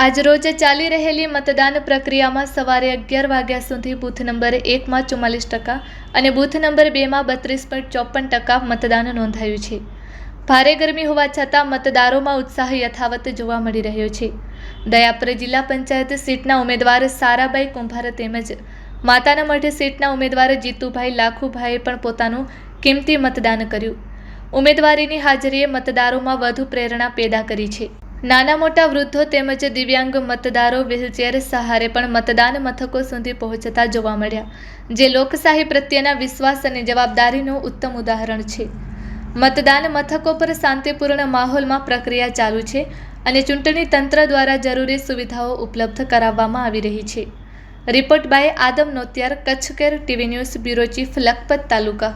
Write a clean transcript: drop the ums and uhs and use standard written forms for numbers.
આજરોજ ચાલી રહેલી મતદાન પ્રક્રિયામાં સવારે 11 વાગ્યા સુધી બૂથ નંબર 1માં 44% અને બૂથ નંબર 2માં 32.54% મતદાન નોંધાયું છે। ભારે ગરમી હોવા છતાં મતદારોમાં ઉત્સાહ યથાવત જોવા મળી રહ્યો છે। દયાપર જિલ્લા પંચાયત સીટના ઉમેદવાર સારાભાઈ કુંભાર તેમજ માતાના મઢ સીટના ઉમેદવાર જીતુભાઈ લાખુભાઈએ પણ પોતાનું કિંમતી મતદાન કર્યું। ઉમેદવારીની હાજરીએ મતદારોમાં વધુ પ્રેરણા પેદા કરી છે। નાના મોટા વૃદ્ધો તેમજ દિવ્યાંગ મતદારો વ્હીલચેર સહારે પણ મતદાન મથકો સુધી પહોંચતા જોવા મળ્યા, જે લોકશાહી પ્રત્યેના વિશ્વાસ અને જવાબદારીનું ઉત્તમ ઉદાહરણ છે। મતદાન મથકો પર શાંતિપૂર્ણ માહોલમાં પ્રક્રિયા ચાલુ છે અને ચૂંટણી તંત્ર દ્વારા જરૂરી સુવિધાઓ ઉપલબ્ધ કરાવવામાં આવી રહી છે। Report by Adam Notiyar, Kutch care TV news bureau chief, Lakhpat taluka.